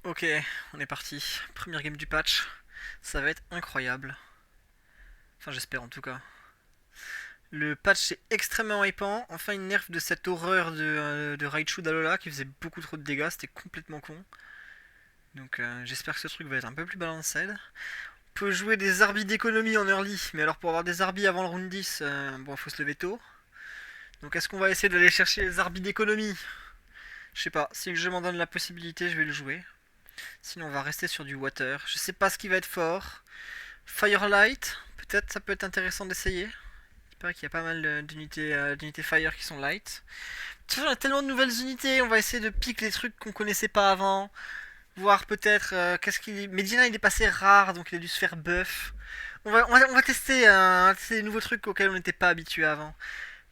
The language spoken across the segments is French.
Ok, on est parti. Première game du patch. Ça va être incroyable. Enfin, j'espère en tout cas. Le patch est extrêmement hypant. Enfin, une nerf de cette horreur de Raichu d'Alola qui faisait beaucoup trop de dégâts. C'était complètement con. Donc, j'espère que ce truc va être un peu plus balanced. On peut jouer des arbis d'économie en early. Mais alors, pour avoir des arbis avant le round 10, bon, faut se lever tôt. Donc, est-ce qu'on va essayer d'aller chercher les arbis d'économie? Je sais pas. Si le jeu m'en donne la possibilité, je vais le jouer. Sinon, on va rester sur du water. Je sais pas ce qui va être fort. Firelight, peut-être ça peut être intéressant d'essayer. Il paraît qu'il y a pas mal d'unités Fire qui sont light. De toute façon, il y a tellement de nouvelles unités, on va essayer de piquer les trucs qu'on connaissait pas avant. Voir peut-être qu'est-ce qu'il est. Medina il est passé rare donc il a dû se faire buff. On va tester les nouveaux trucs auxquels on n'était pas habitué avant.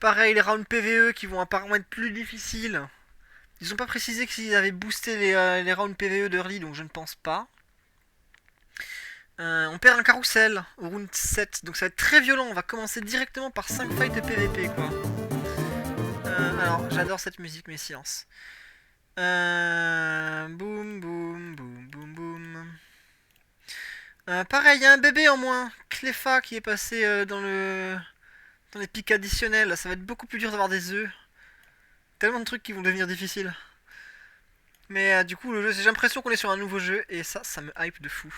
Pareil, les rounds PVE qui vont apparemment être plus difficiles. Ils ont pas précisé qu'ils avaient boosté les rounds PVE d'early donc je ne pense pas. On perd un carrousel au round 7, donc ça va être très violent. On va commencer directement par 5 fights de PVP quoi. Alors, j'adore cette musique, mais silence. Boum, boum, boum, boum, boum. Pareil, il y a un bébé en moins, Cleffa, qui est passé dans les pics additionnels. Ça va être beaucoup plus dur d'avoir des œufs. Tellement de trucs qui vont devenir difficiles. Mais du coup, le jeu, j'ai l'impression qu'on est sur un nouveau jeu et ça me hype de fou.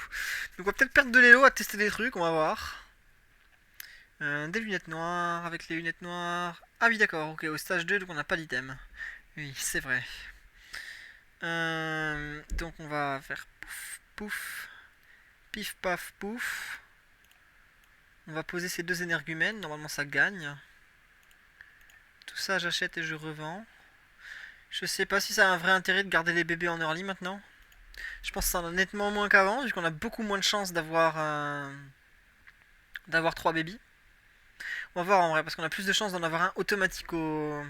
Donc on va peut-être perdre de l'élo à tester des trucs, on va voir. Des lunettes noires, avec les lunettes noires. Ah oui d'accord, ok, au stage 2 donc on n'a pas d'item. Oui, c'est vrai. Donc on va faire pouf, pouf, pif, paf, pouf. On va poser ces deux énergumènes, normalement ça gagne. Tout ça j'achète et je revends. Je sais pas si ça a un vrai intérêt de garder les bébés en early maintenant. Je pense que ça en a nettement moins qu'avant, vu qu'on a beaucoup moins de chances d'avoir 3 bébés. On va voir en vrai, parce qu'on a plus de chances d'en avoir un automatique au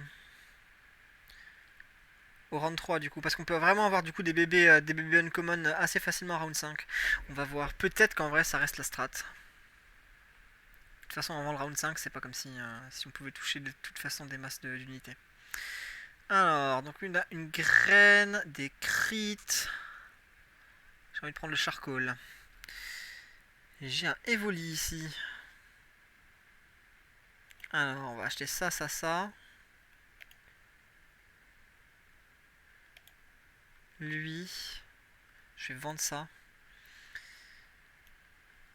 round 3 du coup, parce qu'on peut vraiment avoir du coup des bébés uncommon assez facilement à round 5. On va voir, peut-être qu'en vrai ça reste la strat. De toute façon avant le round 5 c'est pas comme si on pouvait toucher de toute façon des masses d'unités. Alors, donc une graine, des crits. J'ai envie de prendre le charcoal. Et j'ai un Evoli ici. Alors on va acheter ça, ça, ça. Lui. Je vais vendre ça.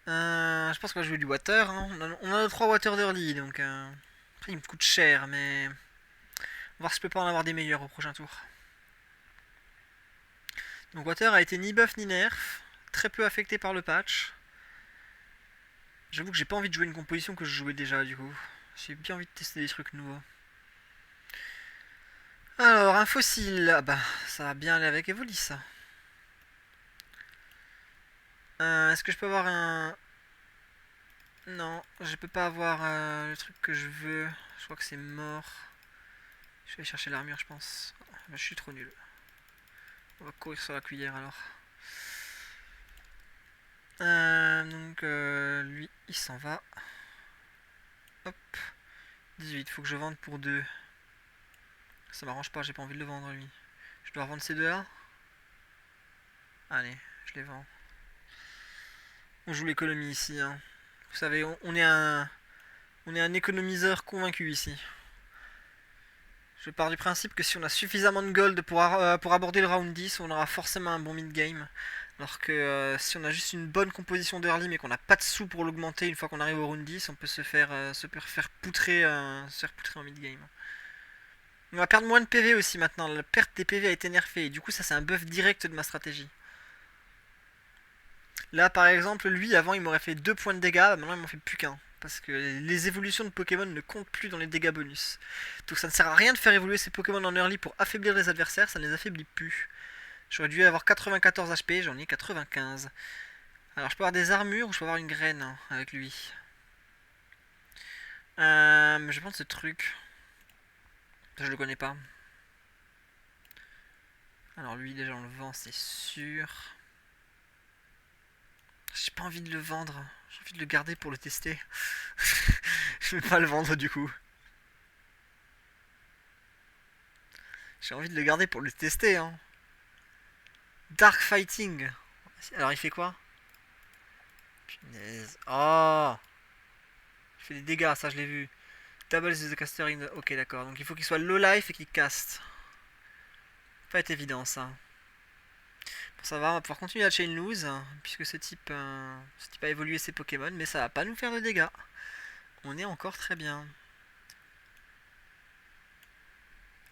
Je pense qu'on va jouer du water. Hein. On a 3 water d'early, donc après, il me coûte cher, mais on va voir si je peux pas en avoir des meilleurs au prochain tour. Donc water a été ni buff ni nerf, très peu affecté par le patch. J'avoue que j'ai pas envie de jouer une composition que je jouais déjà du coup. J'ai bien envie de tester des trucs nouveaux. Alors un fossile, ah bah ça va bien aller avec Evoli ça. Est-ce que je peux avoir un... Non, je peux pas avoir le truc que je veux. Je crois que c'est mort. Je vais aller chercher l'armure, je pense. Je suis trop nul. On va courir sur la cuillère alors. Donc lui, il s'en va. Hop. 18, faut que je vende pour 2. Ça m'arrange pas, j'ai pas envie de le vendre lui. Je dois revendre ces deux-là. Allez, je les vends. On joue l'économie ici. Hein. Vous savez, on est un économiseur convaincu ici. Je pars du principe que si on a suffisamment de gold pour aborder le round 10, on aura forcément un bon mid-game. Alors que si on a juste une bonne composition d'early mais qu'on n'a pas de sous pour l'augmenter une fois qu'on arrive au round 10, on peut se faire poutrer en mid-game. On va perdre moins de PV aussi maintenant. La perte des PV a été nerfée. Et du coup, ça, c'est un buff direct de ma stratégie. Là, par exemple, lui, avant, il m'aurait fait 2 points de dégâts. Maintenant, il m'en fait plus qu'un. Parce que les évolutions de Pokémon ne comptent plus dans les dégâts bonus. Donc ça ne sert à rien de faire évoluer ces Pokémon en early pour affaiblir les adversaires, ça ne les affaiblit plus. J'aurais dû avoir 94 HP, j'en ai 95. Alors je peux avoir des armures ou je peux avoir une graine hein, avec lui. Je vais prendre ce truc. Je le connais pas. Alors lui déjà on le vend c'est sûr. J'ai pas envie de le vendre. J'ai envie de le garder pour le tester. Je vais pas le vendre du coup. J'ai envie de le garder pour le tester hein. Dark Fighting. Alors il fait quoi? Punaise. Oh, il fait des dégâts, ça je l'ai vu. Double the caster in the... Ok, d'accord. Donc il faut qu'il soit low life et qu'il caste. Pas être évident ça. Bon, ça va, on va pouvoir continuer à chain lose, puisque ce type a évolué ses Pokémon, mais ça va pas nous faire de dégâts. On est encore très bien.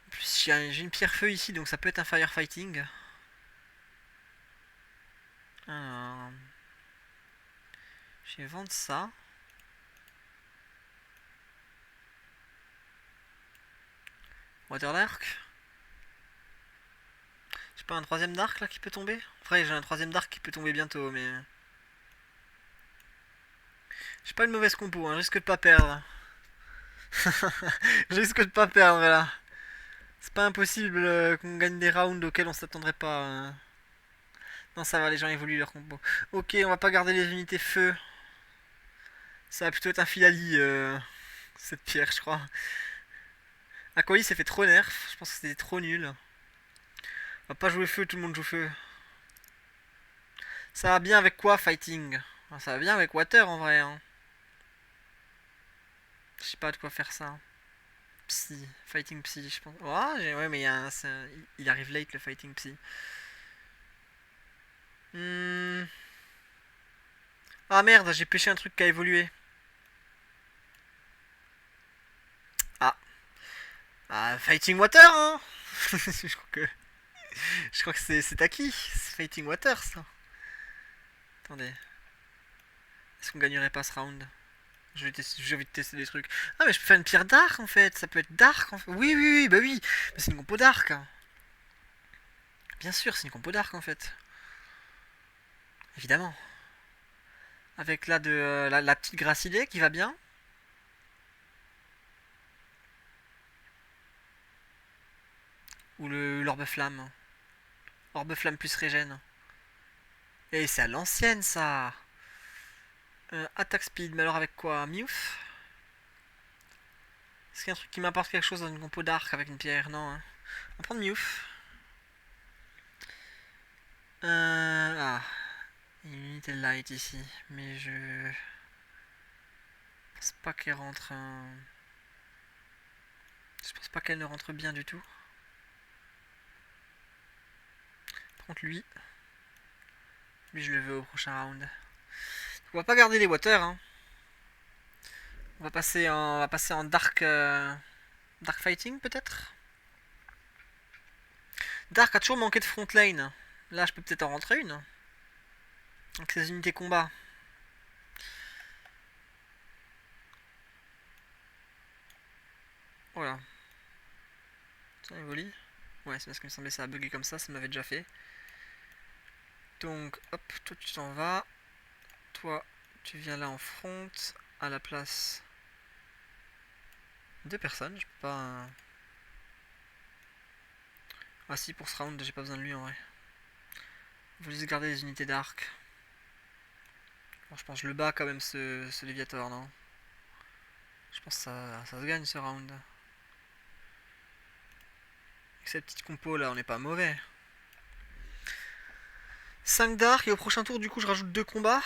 En plus, j'ai une pierre feu ici, donc ça peut être un firefighting. Alors, je vais vendre ça. Water Dark. J'ai pas un troisième Dark là qui peut tomber? Après, j'ai un troisième Dark qui peut tomber bientôt, mais. J'ai pas une mauvaise compo, hein, je risque de pas perdre. Je risque de pas perdre là. C'est pas impossible qu'on gagne des rounds auxquels on s'attendrait pas. Non, ça va, les gens évoluent leur compo. Ok, on va pas garder les unités feu. Ça va plutôt être un Filali, cette pierre, je crois. Aquali s'est fait trop nerf. Je pense que c'était trop nul. On va pas jouer feu, tout le monde joue feu. Ça va bien avec quoi, fighting? Ça va bien avec water en vrai. Hein. Je sais pas de quoi faire ça. Psy, fighting psy, je pense. Oh, ouais, mais il arrive late le fighting psy. Ah merde, j'ai pêché un truc qui a évolué. Ah, fighting water, hein. Je crois que c'est acquis. C'est fighting water, ça. Attendez. Est-ce qu'on gagnerait pas ce round? J'ai envie de tester des trucs. Ah, mais je peux faire une pierre dark en fait. Ça peut être dark en fait. Oui, oui, oui, bah oui. Mais c'est une compo dark. Hein. Bien sûr, c'est une compo dark en fait. Évidemment. Avec là la petite gracilée qui va bien. Ou l'orbe flamme. Orbe flamme plus régène. Et c'est à l'ancienne ça. Attack speed, mais alors avec quoi? Mewf? Est-ce qu'il y a un truc qui m'apporte quelque chose dans une compo dark avec une pierre? Non. Hein. On va prendre Mewf. Ah. Il y a une unité light ici. Mais je pense pas qu'elle rentre. Je pense pas qu'elle ne rentre bien du tout. Par contre, lui je le veux au prochain round. On va pas garder les water. Hein. On va passer en dark, dark fighting peut-être. Dark a toujours manqué de front lane. Là, je peux peut-être en rentrer une. Avec ces unités combat. Voilà. Ça évolue. Ouais, c'est parce qu'il me semblait que ça a bugué comme ça m'avait déjà fait. Donc, hop, toi tu t'en vas. Toi, tu viens là en front, à la place de personnes. Je peux pas. Ah si, pour ce round, j'ai pas besoin de lui en vrai. Faut juste garder les unités d'arc. Bon, je pense que je le bats quand même ce Léviator, non? Je pense que ça se gagne ce round. Avec cette petite compo là, on n'est pas mauvais. 5 d'arc et au prochain tour, du coup, je rajoute 2 combats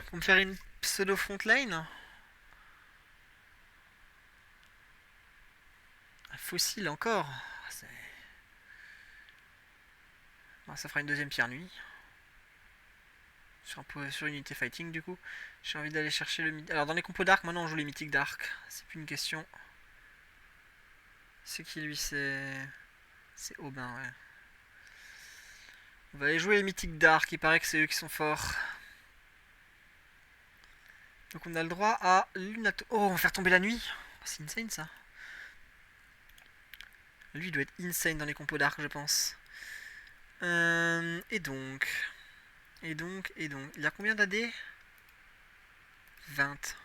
pour me faire une pseudo front lane. Un fossile encore. Bon, ça fera une deuxième pierre nuit. Sur une unité fighting, du coup. J'ai envie d'aller chercher le mid. Alors, dans les compos d'arc, maintenant on joue les mythiques d'arc. C'est plus une question. C'est qui lui? C'est Aubin, ouais. On va aller jouer les mythiques d'arc. Il paraît que c'est eux qui sont forts. Donc on a le droit à Lunato. Oh, on va faire tomber la nuit. C'est insane ça. Lui il doit être insane dans les compos d'arc, je pense. Et donc. Il y a combien d'AD? 20.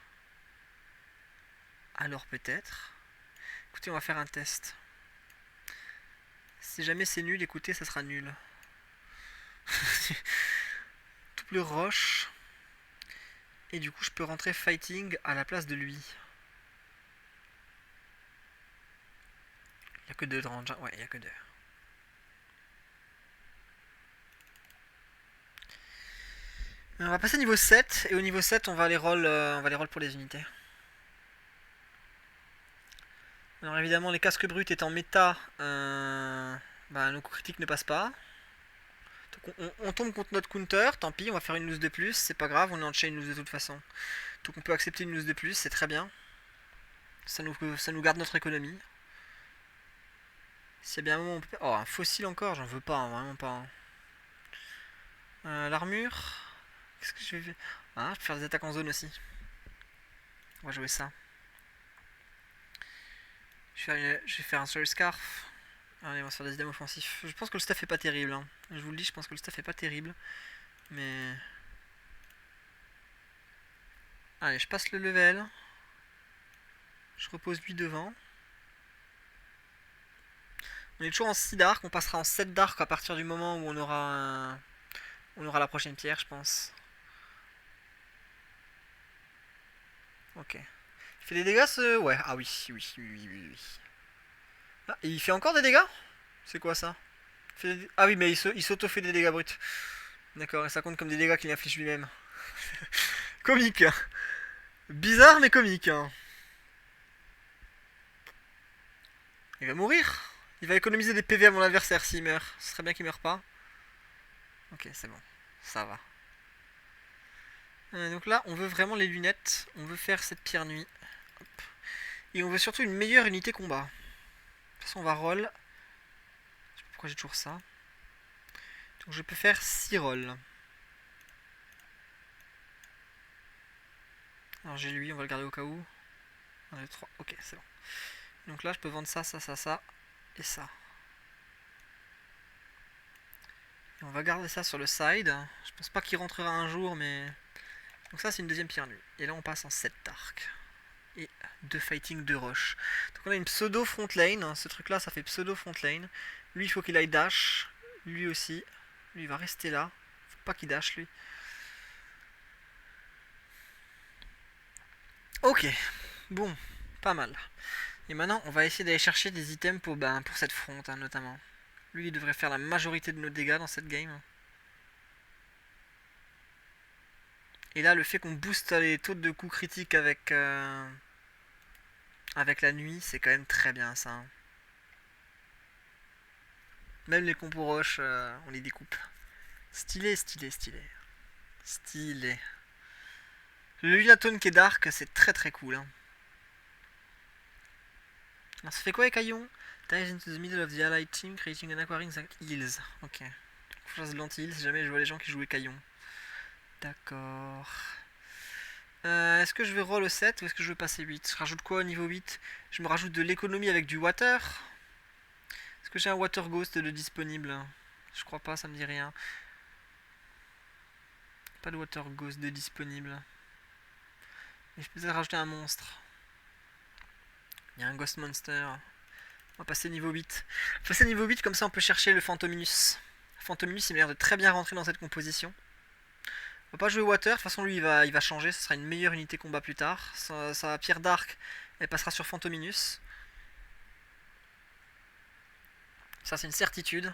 Alors peut-être. Écoutez, on va faire un test. Si jamais c'est nul, écoutez, ça sera nul. Double roche. Et du coup, je peux rentrer fighting à la place de lui. Il n'y a que 2 de range. Ouais, il n'y a que 2. On va passer niveau 7, et au niveau 7, on va les roll pour les unités. Alors évidemment, les casques bruts étant méta, bah, nos coups critiques ne passent pas. Donc on tombe contre notre counter, tant pis, on va faire une loose de plus, c'est pas grave, on est en chain loose de toute façon. Donc on peut accepter une loose de plus, c'est très bien. Ça nous garde notre économie. S'il y a bien un moment où on peut... Oh, un fossile encore, j'en veux pas, hein, vraiment pas. L'armure. Qu'est-ce que je vais faire? Ah, je peux faire des attaques en zone aussi. On va jouer ça. Je vais faire un Soul Scarf. Allez, on va se faire des items offensifs. Je pense que le staff est pas terrible. Hein. Je vous le dis, je pense que le staff est pas terrible. Mais... Allez, je passe le level. Je repose lui devant. On est toujours en 6 d'arc, on passera en 7 d'arc à partir du moment où on aura la prochaine pierre, je pense. Ok. Il fait des dégâts ce... Ouais, ah oui, oui, oui, oui, oui. Ah, et il fait encore des dégâts? C'est quoi ça? Ah oui, mais il s'auto-fait des dégâts bruts. D'accord, et ça compte comme des dégâts qu'il inflige lui-même. Comique. Bizarre mais comique. Hein. Il va mourir. Il va économiser des PV à mon adversaire s'il meurt. Ce serait bien qu'il meure pas. Ok, c'est bon. Ça va. Donc là, on veut vraiment les lunettes. On veut faire cette pierre nuit. Hop. Et on veut surtout une meilleure unité combat. De toute façon, on va roll. Je sais pas pourquoi j'ai toujours ça. Donc je peux faire 6 rolls. Alors j'ai lui, on va le garder au cas où. 1, 2, 3. Ok, c'est bon. Donc là, je peux vendre ça, ça, ça, ça. Et ça. Et on va garder ça sur le side. Je pense pas qu'il rentrera un jour, mais... Donc ça, c'est une deuxième pierre nuit. Et là, on passe en 7 d'arc. Et 2 fighting, 2 rush. Donc on a une pseudo front lane. Ce truc-là, ça fait pseudo front lane. Lui, il faut qu'il aille dash. Lui aussi. Lui, il va rester là. Faut pas qu'il dash, lui. Ok. Bon. Pas mal. Et maintenant, on va essayer d'aller chercher des items pour cette front, hein, notamment. Lui, il devrait faire la majorité de nos dégâts dans cette game. Et là, le fait qu'on booste les taux de coups critiques avec la nuit, c'est quand même très bien ça. Même les compos roches, on les découpe. Stylé, stylé, stylé. Stylé. Le Lunatone qui est dark, c'est très très cool. Hein. Alors ça fait quoi avec Aion? Dives into the middle of the allied team, creating an aquaring that heals. Ok. Faut que je fasse de l'anti-heal si jamais je vois les gens qui jouent Caillon. D'accord. Est-ce que je vais roll au 7 ou est-ce que je veux passer 8? Je rajoute quoi au niveau 8? Je me rajoute de l'économie avec du water. Est-ce que j'ai un water ghost de disponible? Je crois pas, ça me dit rien. Pas de water ghost de disponible. Mais je peux peut-être rajouter un monstre. Il y a un ghost monster. On va passer niveau 8. Passer niveau 8, comme ça on peut chercher le Phantominus. Phantominus, il m'a l'air de très bien rentrer dans cette composition. On va pas jouer Water, de toute façon lui il va changer, ce sera une meilleure unité combat plus tard. Sa pierre d'arc, elle passera sur Phantominus. Ça c'est une certitude.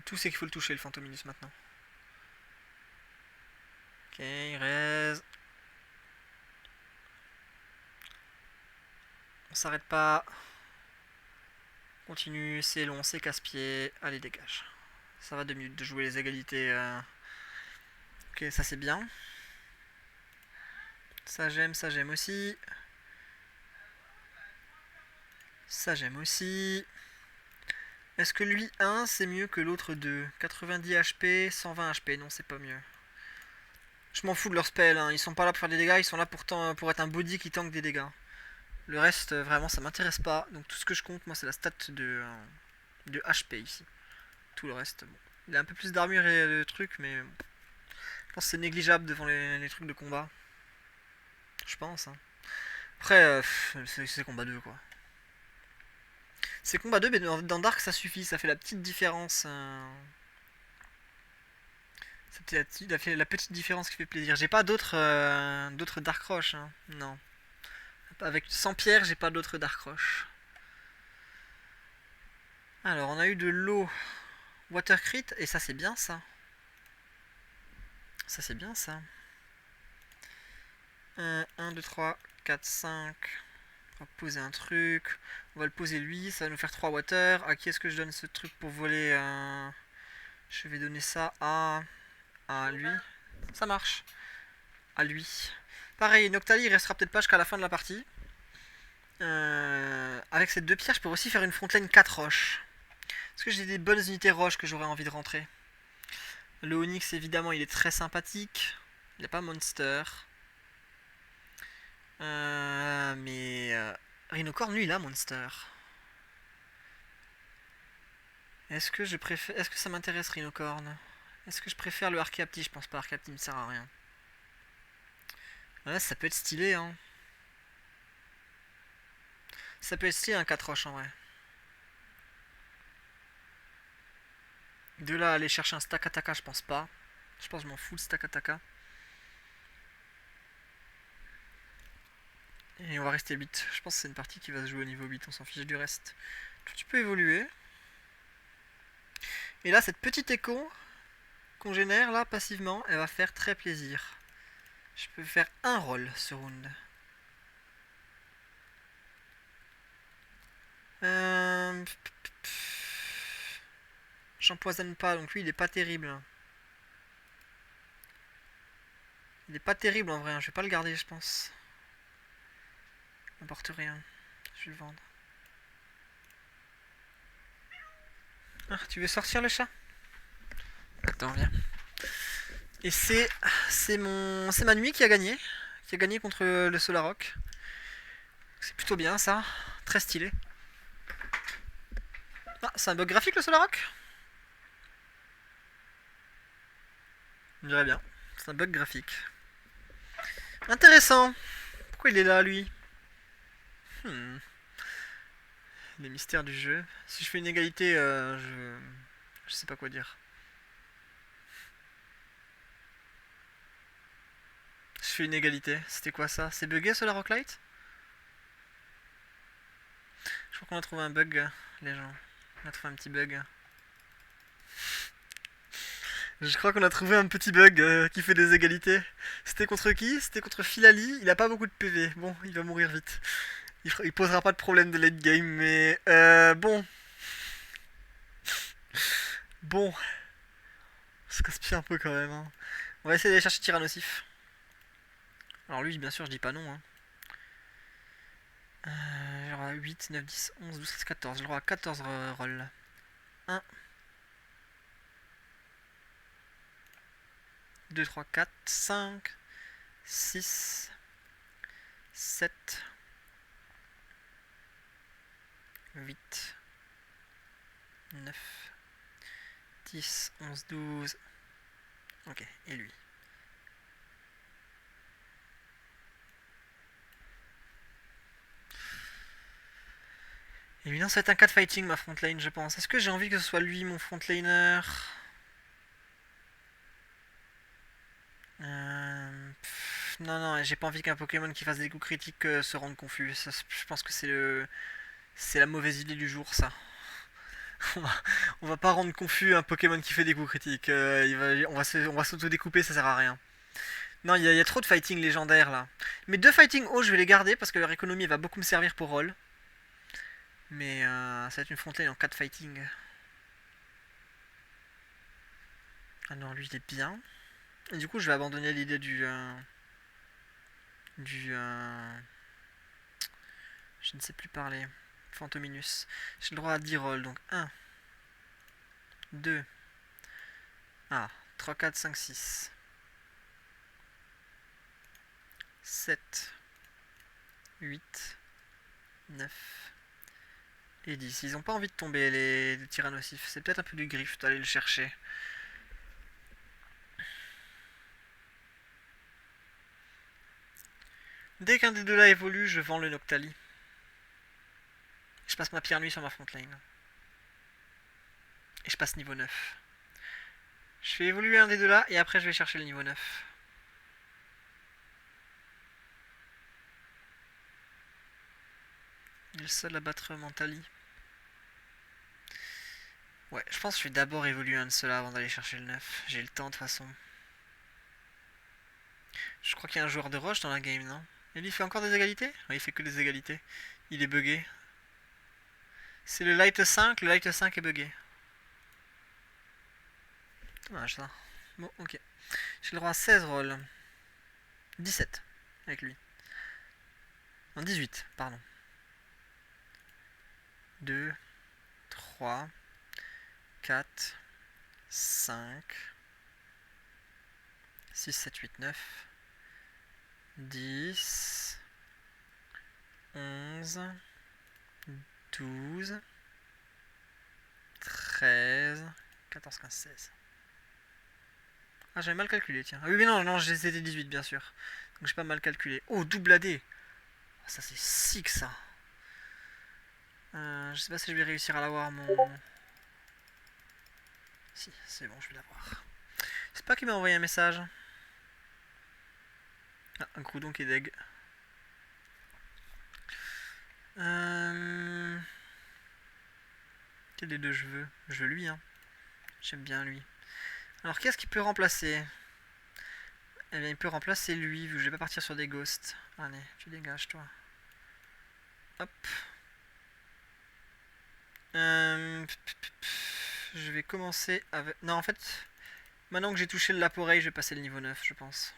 Tout c'est qu'il faut le toucher le Phantominus maintenant. Ok, il reste. On s'arrête pas. Continue, c'est long, c'est casse-pied. Allez, dégage. Ça va 2 minutes de jouer les égalités. Ok, ça c'est bien. Ça j'aime aussi. Ça j'aime aussi. Est-ce que lui 1 c'est mieux que l'autre 2? 90 HP, 120 HP, non c'est pas mieux. Je m'en fous de leur spell, hein. Ils sont pas là pour faire des dégâts, ils sont là pour être un body qui tank des dégâts. Le reste, vraiment ça m'intéresse pas. Donc tout ce que je compte moi c'est la stat de HP ici. Tout le reste, bon. Il a un peu plus d'armure et de trucs, mais bon. Je pense que c'est négligeable devant les trucs de combat. Je pense. Hein. Après, c'est combat 2 quoi. C'est combat 2, mais dans Dark ça suffit, ça fait la petite différence. Ça fait la petite différence qui fait plaisir. J'ai pas d'autres Dark Rush, hein. Non. Avec 100 pierres, j'ai pas d'autres Dark Rush. Alors, on a eu de l'eau Water Crit, et ça c'est bien ça. Ça c'est bien ça. 1, 2, 3, 4, 5. On va poser un truc. On va le poser lui. Ça va nous faire 3 water. À qui est-ce que je donne ce truc pour voler Je vais donner ça à lui. Ça marche. À lui. Pareil, Noctali il restera peut-être pas jusqu'à la fin de la partie. Avec ces 2 pierres, je peux aussi faire une frontline 4 roches. Est-ce que j'ai des bonnes unités roches que j'aurais envie de rentrer? Le Onyx, évidemment, il est très sympathique. Il n'y a pas Monster. Rhinocorn, lui, il a Monster. Est-ce que je préfère... Est-ce que ça m'intéresse, Rhinocorn? Est-ce que je préfère le Archaeapti? Je pense pas, Archaeapti me sert à rien. Ouais, ça peut être stylé, hein. Ça peut être stylé un 4 roches en vrai. De là à aller chercher un stack Ataka, je pense pas. Je pense que je m'en fous le stack Ataka. Et on va rester 8. Je pense que c'est une partie qui va se jouer au niveau 8, on s'en fiche du reste. Tu peux évoluer. Et là, cette petite écho qu'on génère là passivement, elle va faire très plaisir. Je peux faire un roll ce round. J'empoisonne pas, donc lui il est pas terrible. Il est pas terrible en vrai, hein. Je vais pas le garder je pense. N'importe rien. Je vais le vendre. Ah, tu veux sortir le chat? Attends, viens. Et c'est ma nuit qui a gagné. Qui a gagné contre le Solarok. C'est plutôt bien ça. Très stylé. Ah, c'est un bug graphique le Solarok? Je dirais bien. C'est un bug graphique. Intéressant. Pourquoi il est là lui? Les mystères du jeu. Si je fais une égalité, je sais pas quoi dire. Je fais une égalité. C'était quoi ça? C'est bugué Solarok Light? Je crois qu'on a trouvé un bug, les gens. On a trouvé un petit bug. Je crois qu'on a trouvé un petit bug qui fait des égalités. C'était contre qui? C'était contre Filali. Il a pas beaucoup de PV. Bon, il va mourir vite. Il posera pas de problème de late game, mais bon. Bon. Ça casse-pied un peu quand même. Hein. On va essayer d'aller chercher Tyrannosif. Alors lui, bien sûr, je dis pas non. Hein. J'aurai 8, 9, 10, 11, 12, 13, 14. J'ai le droit à 14 rolls. 1, 2, 3, 4, 5, 6, 7, 8, 9, 10, 11, 12. Ok, et lui. Évidemment, ça va être un 4 fighting ma frontline, je pense. Est-ce que j'ai envie que ce soit lui mon frontliner? Non, non, j'ai pas envie qu'un Pokémon qui fasse des coups critiques se rende confus. Ça, je pense que c'est la mauvaise idée du jour, ça. On va pas rendre confus un Pokémon qui fait des coups critiques. On va s'auto-découper, ça sert à rien. Non, il y a trop de fighting légendaires là. Mes 2 fighting hauts, je vais les garder parce que leur économie va beaucoup me servir pour roll. Mais ça va être une frontline en 4 fighting. Ah non, lui il est bien. Et du coup, je vais abandonner l'idée je ne sais plus parler. Fantominus. J'ai le droit à 10 rolls, donc 1, 2, 3, 4, 5, 6, 7, 8, 9 et 10. Ils ont pas envie de tomber les tyrannosifs. C'est peut-être un peu du griffe d'aller le chercher. Dès qu'un des deux là évolue, je vends le Noctali. Je passe ma pierre nuit sur ma frontline. Et je passe niveau 9. Je fais évoluer un des deux là et après je vais chercher le niveau 9. Il est le seul à battre Mentali. Ouais, je pense que je vais d'abord évoluer un de ceux-là avant d'aller chercher le 9. J'ai le temps de toute façon. Je crois qu'il y a un joueur de roche dans la game, non? Et lui, il fait encore des égalités? Oui, il fait que des égalités. Il est buggé. C'est le Light 5 est buggé. Dommage ça. Bon, ok. J'ai le droit à 16 rolls. 17 avec lui. Non, 18, pardon. 2, 3, 4, 5, 6, 7, 8, 9, 10, 11, 12, 13, 14, 15, 16. Ah, j'avais mal calculé, tiens. Ah oui, mais non, non, c'était 18, bien sûr. Donc j'ai pas mal calculé. Oh, double AD. Ça, c'est sick, ça. Je sais pas si je vais réussir à l'avoir, mon... Si, c'est bon, je vais l'avoir. C'est pas qu'il m'a envoyé un message. Ah, un Groudon qui est deg. Quel des deux je veux? Je veux lui, hein. J'aime bien lui. Alors, qu'est-ce qu'il peut remplacer? Eh bien, il peut remplacer lui, vu que je vais pas partir sur des ghosts. Allez, tu dégages, toi. Hop. Je vais commencer avec... Non, en fait, maintenant que j'ai touché le Laporeille, je vais passer le niveau 9, je pense.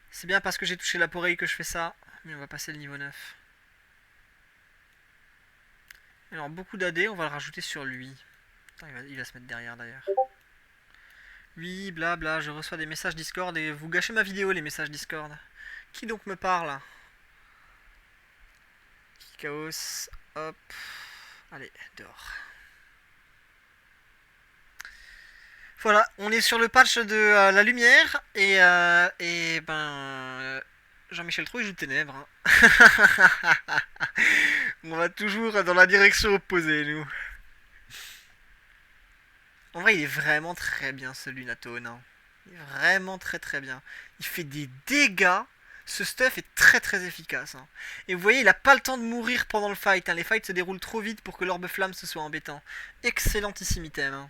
C'est bien parce que j'ai touché Laporeille que je fais ça, mais on va passer le niveau 9. Alors, beaucoup d'AD, on va le rajouter sur lui. Attends, il va se mettre derrière, d'ailleurs. Oui, blabla, je reçois des messages Discord et vous gâchez ma vidéo, les messages Discord. Qui donc me parle? Chaos, hop. Allez, dehors. Voilà, on est sur le patch de la lumière et Jean-Michel Trou il joue Ténèbres. Hein. On va toujours dans la direction opposée, nous. En vrai, il est vraiment très bien ce Lunatone. Hein. Il est vraiment très très bien. Il fait des dégâts. Ce stuff est très très efficace. Hein. Et vous voyez, il a pas le temps de mourir pendant le fight. Hein. Les fights se déroulent trop vite pour que l'orbe flamme ce soit embêtant. Excellentissime item. Hein.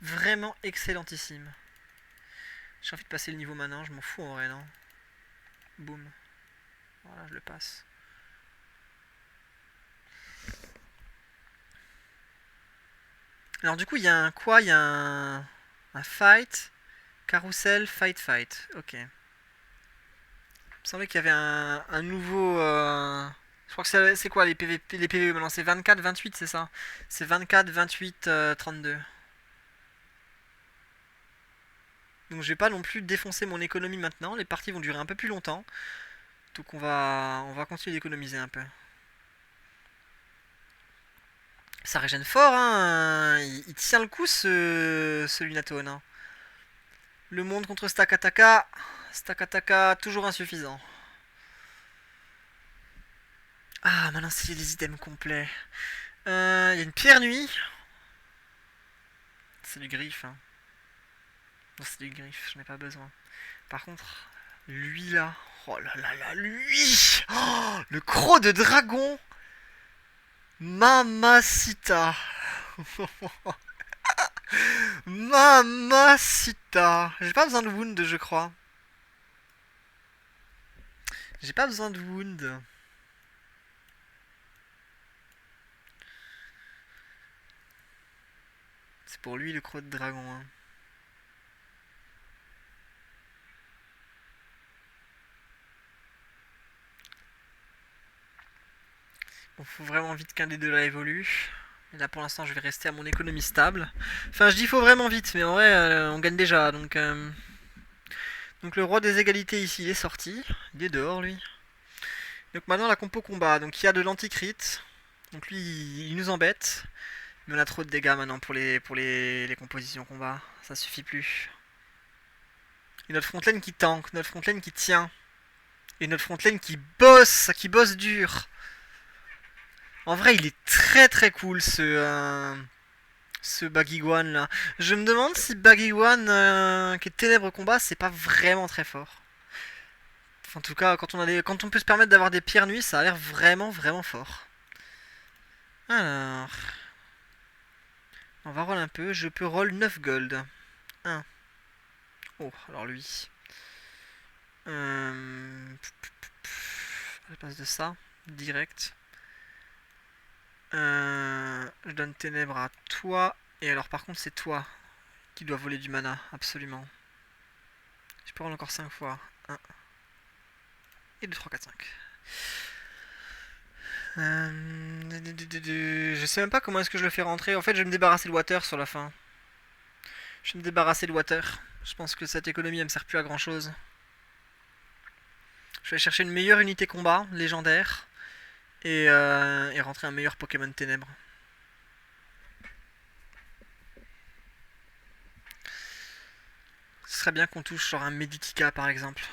Vraiment excellentissime. J'ai envie de passer le niveau maintenant, je m'en fous en vrai, non? Boum. Voilà, je le passe. Alors du coup, il y a un quoi? Il y a un fight, carousel, fight. Ok. Il me semblait qu'il y avait un nouveau... Je crois que c'est quoi les PVP maintenant? C'est 24, 28, c'est ça? C'est 24, 28, 32. Donc je vais pas non plus défoncer mon économie maintenant. Les parties vont durer un peu plus longtemps. Donc on va continuer d'économiser un peu. Ça régène fort, hein. Il tient le coup ce Lunatone. Hein. Le monde contre Stakataka. Stakataka, toujours insuffisant. Ah, maintenant c'est des items complets. Il y a une pierre nuit. C'est du griffe. Hein. Non, c'est du griffe, je n'ai pas besoin. Par contre, lui là. Oh là là là, lui oh, le croc de dragon. Mamacita. Mamacita. J'ai pas besoin de wound, je crois. J'ai pas besoin de wound. C'est pour lui le croc de dragon. Hein. Bon, faut vraiment vite qu'un des deux là évolue. Et là pour l'instant je vais rester à mon économie stable. Enfin je dis faut vraiment vite, mais en vrai on gagne déjà. Donc le roi des égalités ici il est sorti. Il est dehors lui. Donc maintenant la compo combat. Donc il y a de l'anti-crit. Donc lui il nous embête. Mais on a trop de dégâts maintenant pour les compositions combat. Ça suffit plus. Et notre frontline qui tank, notre frontline qui tient. Et notre frontline qui bosse dur. En vrai, il est très très cool ce Bagiguan là. Je me demande si Bagiguan qui est Ténèbres Combat, c'est pas vraiment très fort. Enfin, en tout cas, quand on peut se permettre d'avoir des pierres nuits, ça a l'air vraiment vraiment fort. Alors, on va roll un peu. Je peux roll 9 gold. 1. Oh, alors lui. À la place de ça, direct. Je donne ténèbres à toi. Et alors par contre c'est toi qui dois voler du mana, absolument. Je peux roller encore 5 fois. 1 et 2, 3, 4, 5. Je sais même pas comment est-ce que je le fais rentrer. En fait, je vais me débarrasser de water sur la fin. Je vais me débarrasser de water. Je pense que cette économie elle me sert plus à grand chose. Je vais chercher une meilleure unité combat, légendaire. Et rentrer un meilleur Pokémon ténèbres. Ce serait bien qu'on touche genre un Meditica par exemple.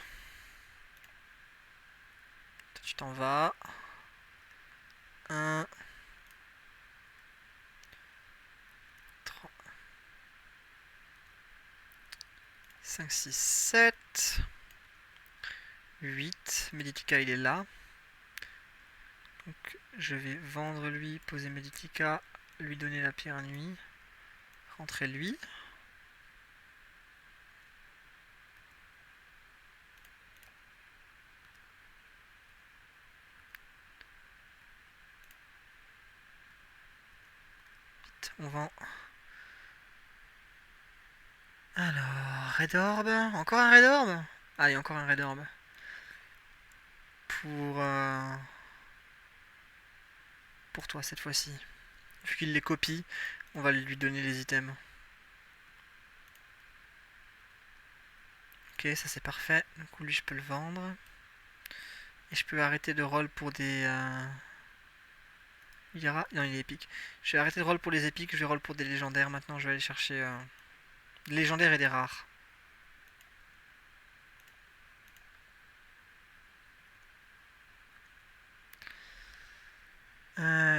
Tu t'en vas. 1, 3, 5, 6, 7, 8. Meditica il est là. Donc je vais vendre lui, poser Meditica, lui donner la pierre à nuit, rentrer lui. Vite, on vend. Alors, Red Orb, encore un Red Orb. Allez, encore un Red Orb. Pour toi cette fois-ci. Vu qu'il les copie, on va lui donner les items. Ok, ça c'est parfait. Du coup, lui je peux le vendre. Et je peux arrêter de roll pour des... Il y aura... Non, il est épique. Je vais arrêter de roll pour les épiques, je vais roll pour des légendaires. Maintenant, je vais aller chercher des légendaires et des rares.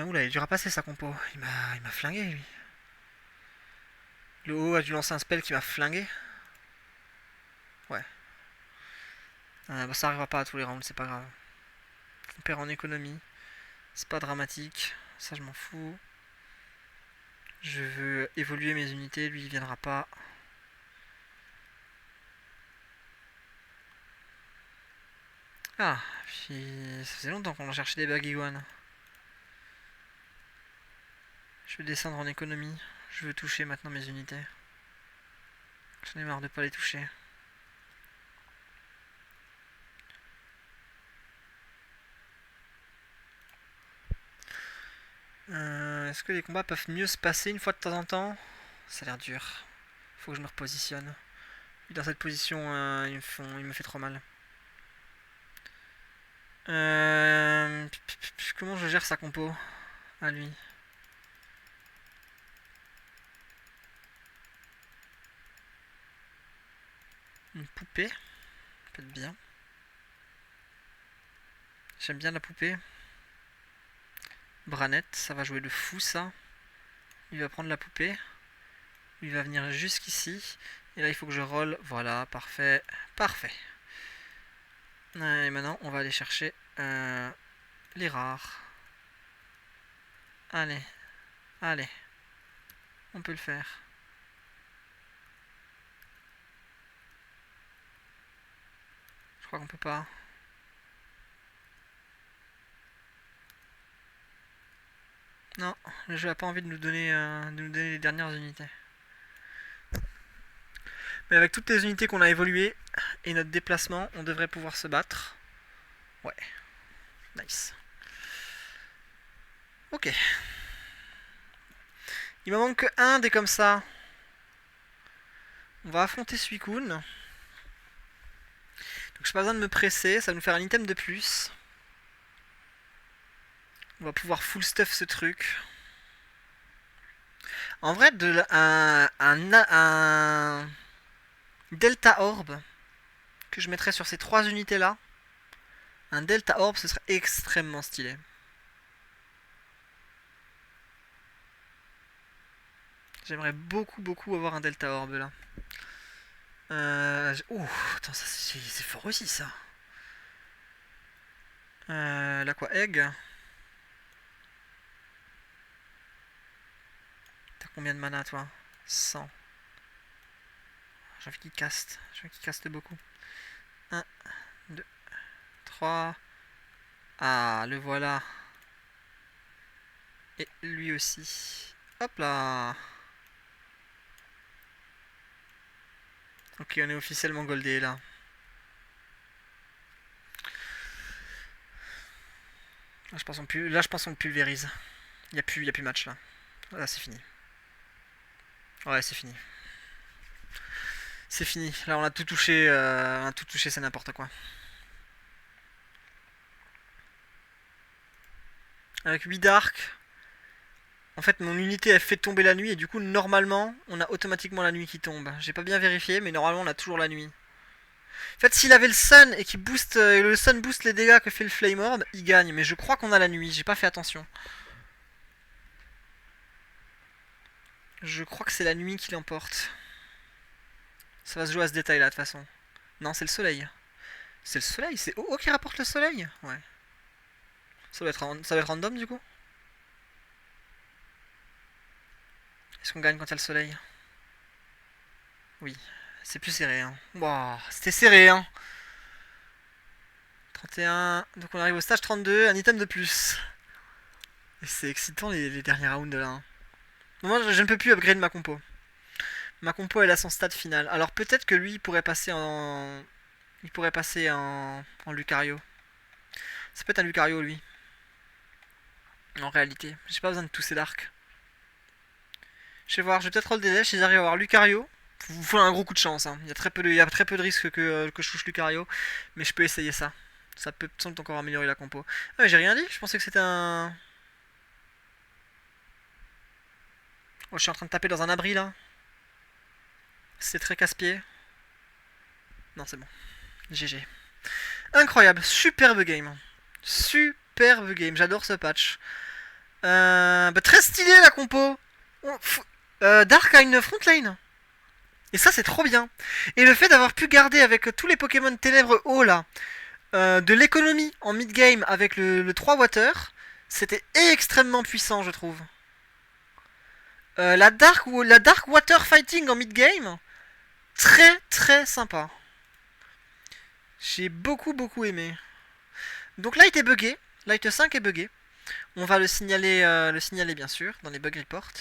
Oula, il a dû passer sa compo. Il m'a flingué, lui. Le haut a dû lancer un spell qui m'a flingué. Ouais. Bah, ça arrivera pas à tous les rounds, c'est pas grave. On perd en économie. C'est pas dramatique. Ça, je m'en fous. Je veux évoluer mes unités. Lui, il viendra pas. Ah, puis ça faisait longtemps qu'on a cherché des Bagiguan. Je vais descendre en économie. Je veux toucher maintenant mes unités. J'en ai marre de pas les toucher. Est-ce que les combats peuvent mieux se passer une fois de temps en temps? Ça a l'air dur. Faut que je me repositionne. Dans cette position, il me fait trop mal. Comment je gère sa compo à lui? Une poupée, peut-être bien. J'aime bien la poupée. Branette, ça va jouer de fou ça. Il va prendre la poupée. Il va venir jusqu'ici. Et là, il faut que je roll. Voilà, parfait. Parfait. Et maintenant, on va aller chercher les rares. Allez. Allez. On peut le faire. Je crois qu'on peut pas. Non, le jeu a pas envie de nous donner les dernières unités. Mais avec toutes les unités qu'on a évoluées et notre déplacement, on devrait pouvoir se battre. Ouais. Nice. Ok. Il me manque que un des comme ça. On va affronter Suicune. Donc j'ai pas besoin de me presser, ça va nous faire un item de plus. On va pouvoir full stuff ce truc. En vrai, un Delta Orb que je mettrais sur ces trois unités là. Un Delta Orb, ce serait extrêmement stylé. J'aimerais beaucoup, beaucoup avoir un Delta Orb là. Oh, attends, ça c'est fort aussi ça. L'Aqua Egg. T'as combien de mana toi? 100. J'ai envie qu'il caste. J'ai envie qu'il caste beaucoup. 1, 2, 3. Ah, le voilà. Et lui aussi. Hop là. Ok, on est officiellement goldé là. Là, je pense qu'on pulvérise. Il y a plus match là. Là, c'est fini. Ouais, c'est fini. C'est fini. Là, on a tout touché. C'est n'importe quoi. Avec 8 d'arc. En fait, mon unité elle fait tomber la nuit et du coup, normalement, on a automatiquement la nuit qui tombe. J'ai pas bien vérifié, mais normalement, on a toujours la nuit. En fait, s'il avait le sun et qu'il booste, le sun booste les dégâts que fait le flame orb, il gagne. Mais je crois qu'on a la nuit. J'ai pas fait attention. Je crois que c'est la nuit qui l'emporte. Ça va se jouer à ce détail là de toute façon. Non, c'est le soleil. C'est le soleil, c'est OO qui rapporte le soleil. Ouais. Ça va être random du coup. Est-ce qu'on gagne quand il y a le soleil? Oui. C'est plus serré, hein. Wow, c'était serré, hein. 31. Donc on arrive au stage 32, un item de plus. Et c'est excitant les derniers rounds là, hein. Moi je ne peux plus upgrade ma compo. Ma compo elle a son stade final. Alors peut-être que lui il pourrait passer en. Il pourrait passer en Lucario. Ça peut être un Lucario lui. En réalité. J'ai pas besoin de tous ces darks. Je vais voir, je vais peut-être roll des dés, si j'arrive à avoir Lucario. Vous faut un gros coup de chance, hein. Il y a très peu de risques que je touche Lucario. Mais je peux essayer ça. Ça peut sans doute encore améliorer la compo. Ah mais j'ai rien dit, je pensais que c'était un. Oh, je suis en train de taper dans un abri là. C'est très casse-pied. Non, c'est bon. GG. Incroyable, superbe game. Superbe game, j'adore ce patch. Très stylé la compo. Dark a une frontline. Et ça, c'est trop bien. Et le fait d'avoir pu garder avec tous les Pokémon ténèbres hauts là, de l'économie en mid-game avec le 3 water, c'était extrêmement puissant, je trouve. La Dark Water Fighting en mid-game, très très sympa. J'ai beaucoup aimé. Donc Light est buggé, Light 5 est buggé. On va le signaler bien sûr dans les bug reports.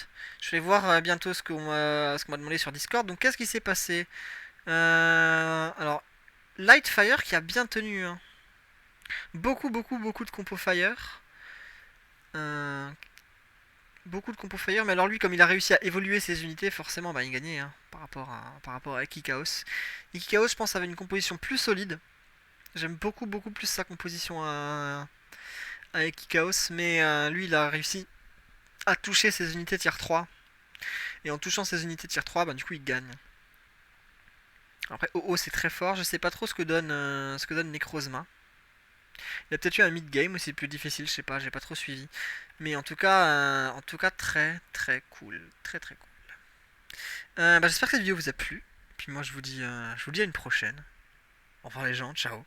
Je vais voir bientôt ce qu'on m'a demandé sur Discord. Donc qu'est-ce qui s'est passé? Alors Lightfire qui a bien tenu, hein. Beaucoup de compos fire. Beaucoup de compos fire, mais alors lui comme il a réussi à évoluer ses unités, forcément bah, il gagnait, hein, par rapport à Ikikaos. Ikikaos je pense avait une composition plus solide. J'aime beaucoup plus sa composition à Ikikaos, mais lui il a réussi à toucher ses unités tier 3. Et en touchant ses unités tier 3, bah, du coup il gagne. Après OO c'est très fort, je sais pas trop ce que donne Necrozma. Il a peut-être eu un mid-game aussi plus difficile, je sais pas, j'ai pas trop suivi. Mais en tout cas très cool. Très cool. J'espère que cette vidéo vous a plu. Puis moi je vous dis à une prochaine. Au revoir les gens, ciao.